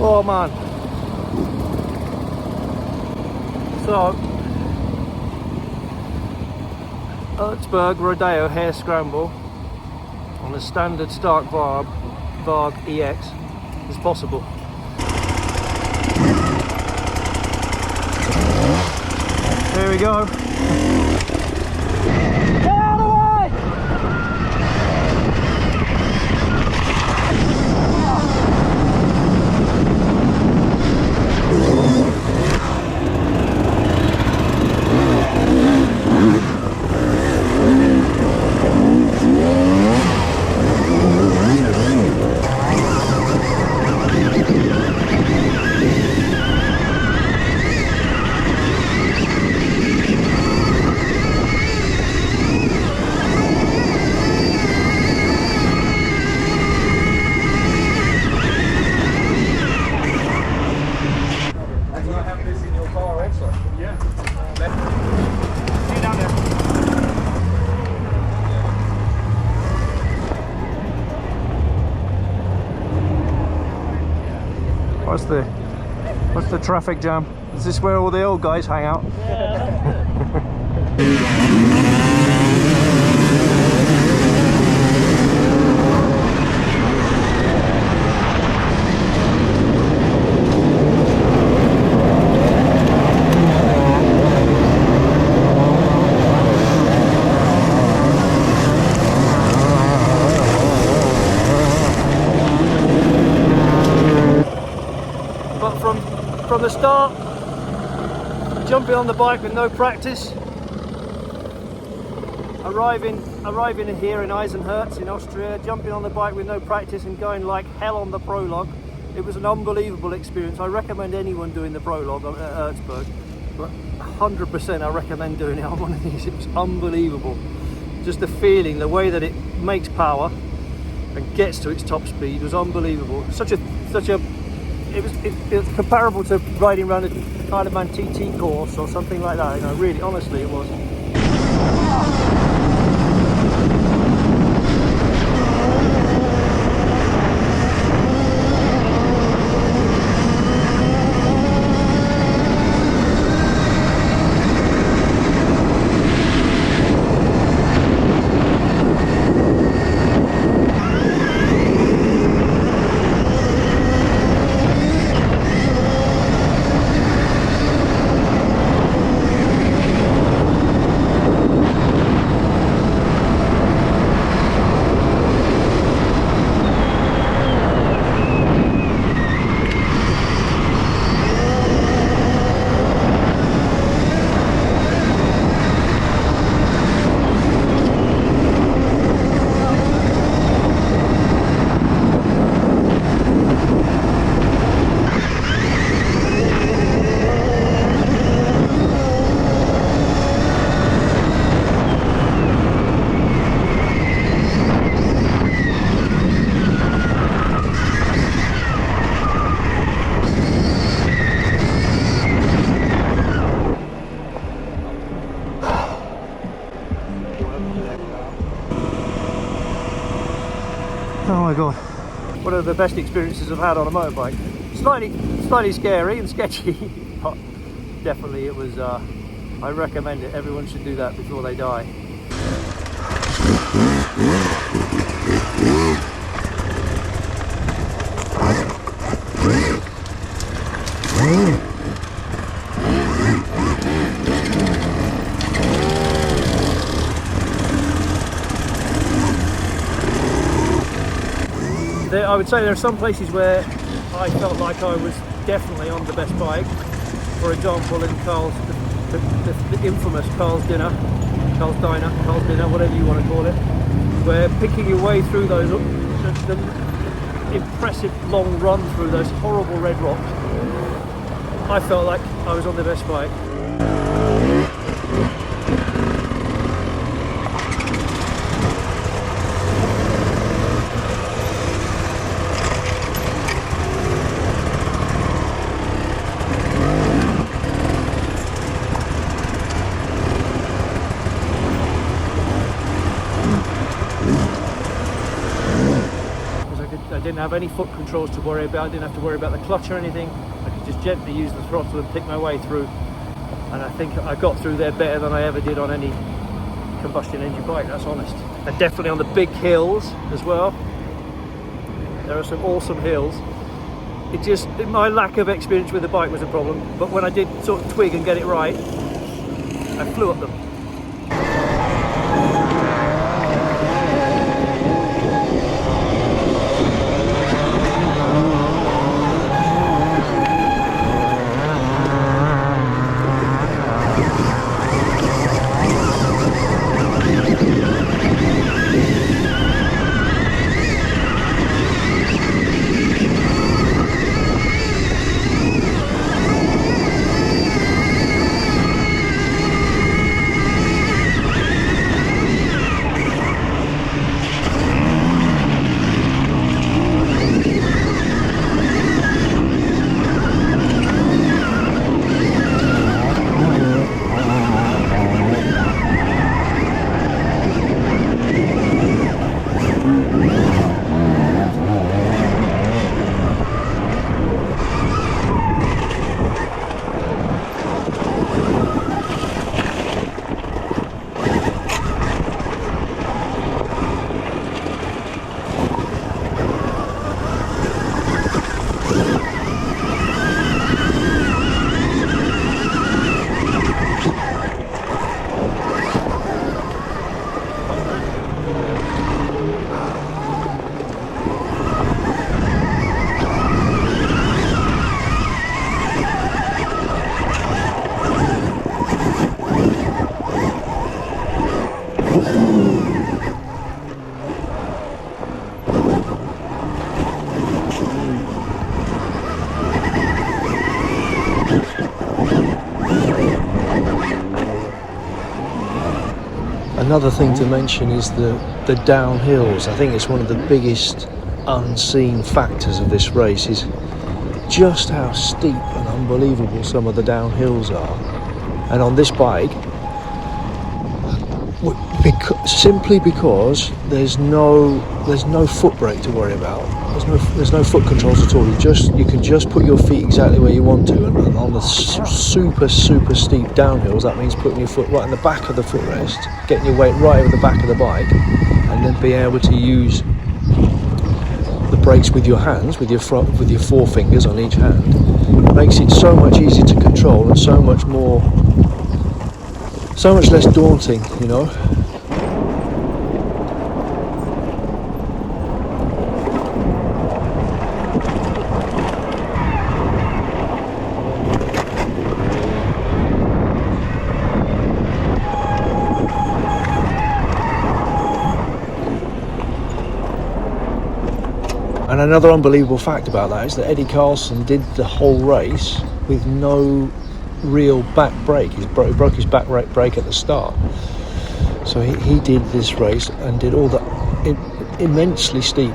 Oh man. So, Erzbergrodeo hare scramble on a standard Stark Varg EX is possible. Here we go. What's the traffic jam? Is this where all the old guys hang out? From the start, jumping on the bike with no practice, arriving here in Eisenerz in Austria, jumping on the bike with no practice and going like hell on the prologue. It was an unbelievable experience. I recommend anyone doing the prologue at Erzberg, but 100% I recommend doing it on one of these. It was unbelievable. Just the feeling, the way that it makes power and gets to its top speed was unbelievable. It was comparable to riding around a Ironman TT course or something like that. You know, really, honestly, it was. Oh my god, one of the best experiences I've had on a motorbike. Slightly scary and sketchy, but definitely it was, I recommend it. Everyone should do that before they die. I would say there are some places where I felt like I was definitely on the best bike. For example, in Carl's, the infamous Carl's Diner, whatever you want to call it, where picking your way through those, the impressive long run through those horrible red rocks, I felt like I was on the best bike. I didn't have any foot controls to worry about. I didn't have to worry about the clutch or anything. I could just gently use the throttle and pick my way through. And I think I got through there better than I ever did on any combustion engine bike, that's honest. And definitely on the big hills as well. There are some awesome hills. My lack of experience with the bike was a problem, but when I did sort of twig and get it right, I flew up them. Another thing to mention is the downhills. I think it's one of the biggest unseen factors of this race is just how steep and unbelievable some of the downhills are. And on this bike, simply because there's no foot brake to worry about. There's no foot controls at all. You can just put your feet exactly where you want to, and on the super steep downhills, that means putting your foot right in the back of the footrest, getting your weight right over the back of the bike, and then being able to use the brakes with your hands, with your four fingers on each hand. It makes it so much easier to control and so much less daunting, you know. And another unbelievable fact about that is that Eddie Carlson did the whole race with no real back brake. He broke his back brake at the start. So he did this race and did all the immensely steep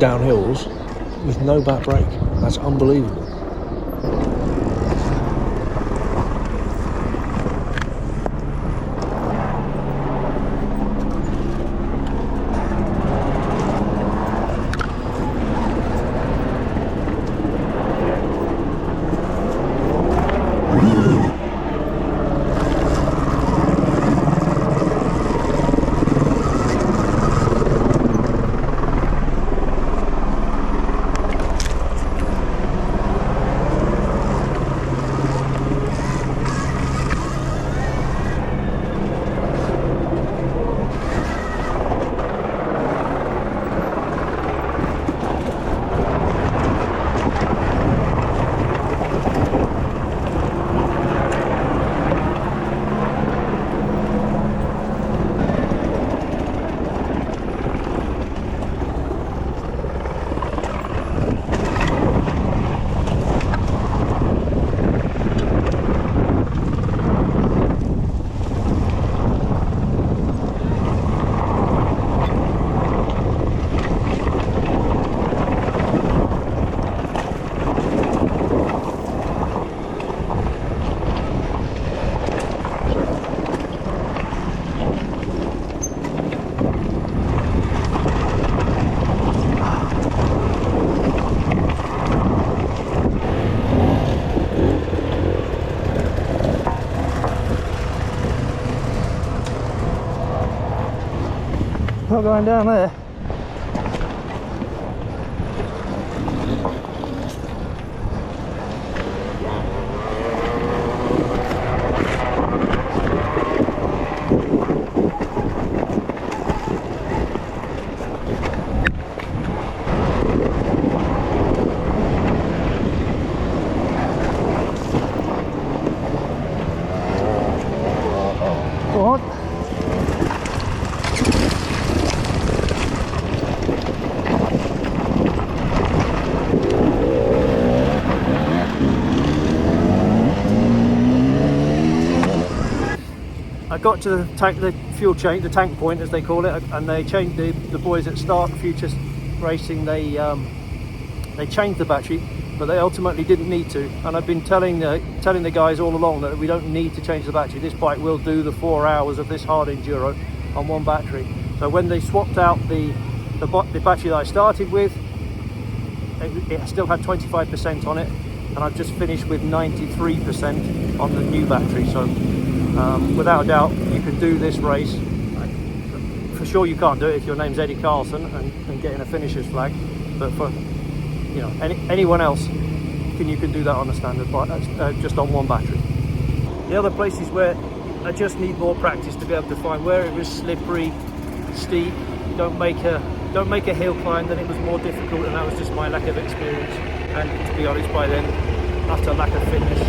downhills with no back brake. That's unbelievable. not going down there. What? I got to the fuel change, the tank point as they call it, and they changed the boys at Stark Futures Racing. They changed the battery, but they ultimately didn't need to. And I've been telling the guys all along that we don't need to change the battery. This bike will do the 4 hours of this hard enduro on one battery. So when they swapped out the battery that I started with, it still had 25% on it, and I've just finished with 93% on the new battery. So without a doubt, you can do this race. For sure, you can't do it if your name's Eddie Carlson and getting a finisher's flag. But for anyone else, you can do that on a standard bike, just on one battery. The other places where I just need more practice to be able to find where it was slippery, steep. Don't make a hill climb, then it was more difficult, and that was just my lack of experience. And to be honest, by then, utter lack of fitness.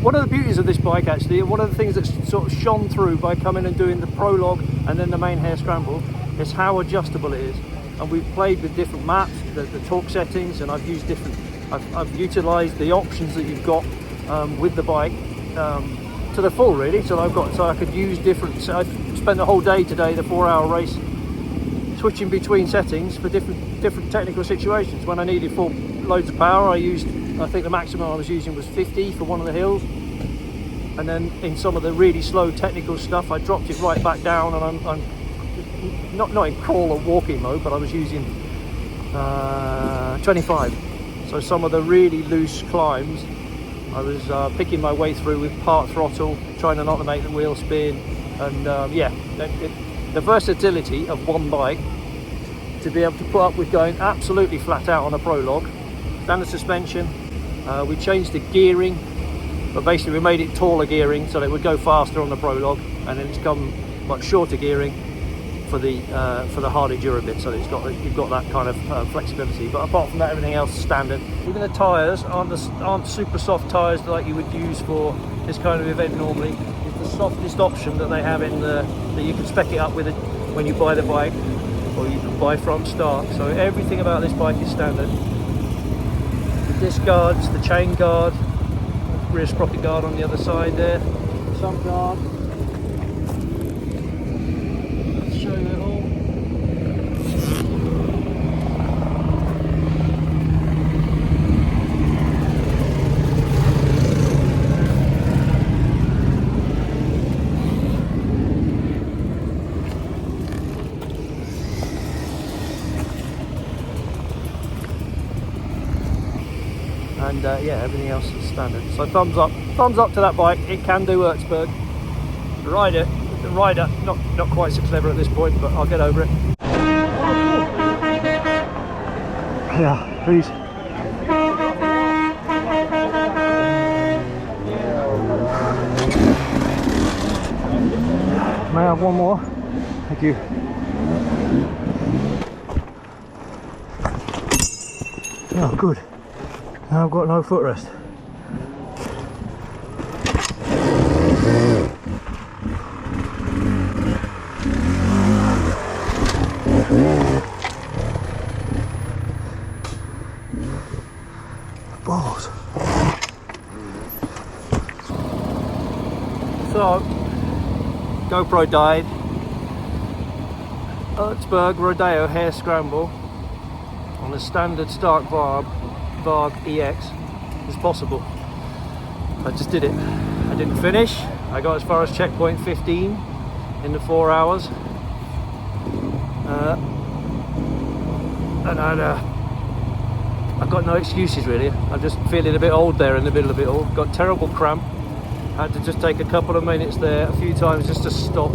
One of the beauties of this bike, actually, one of the things that's sort of shone through by coming and doing the prologue and then the main hare scramble, is how adjustable it is. And we've played with different maps, the torque settings, and I've utilised the options that you've got with the bike to the full, really. So I could use different. So I've spent the whole day today, the 4-hour race, switching between settings for different technical situations. When I needed full loads of power, I think the maximum I was using was 50 for one of the hills, and then in some of the really slow technical stuff, I dropped it right back down, and I'm not in crawl or walking mode, but I was using 25. So some of the really loose climbs, I was picking my way through with part throttle, trying not to make the wheel spin, and the versatility of one bike to be able to put up with going absolutely flat out on a prologue. Standard suspension, we changed the gearing, but basically we made it taller gearing so that it would go faster on the prologue, and then it's come much shorter gearing for the hard enduro bit, so that you've got that kind of flexibility. But apart from that, everything else is standard. Even the tyres aren't super soft tyres like you would use for this kind of event normally. It's the softest option that they have that you can spec it up with it when you buy the bike, or you can buy from Stark. So everything about this bike is standard. The disc guards, the chain guard, rear sprocket guard on the other side there, sump guard. Let's show you it all. And yeah, everything else is standard. So thumbs up to that bike. It can do Erzberg. The rider, not quite so clever at this point, but I'll get over it. Yeah, please. May I have one more? Thank you. Oh, good. Now I've got no footrest. Balls. So, GoPro died. Erzbergrodeo hair scramble on a standard Stark Varg EX is possible. I just did it. I didn't finish. I got as far as checkpoint 15 in the 4 hours. And I've got no excuses really. I'm just feeling a bit old there in the middle of it all. Got terrible cramp. Had to just take a couple of minutes there a few times just to stop.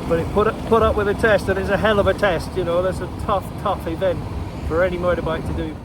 But it put up with a test, and it's a hell of a test, you know. That's a tough event for any motorbike to do.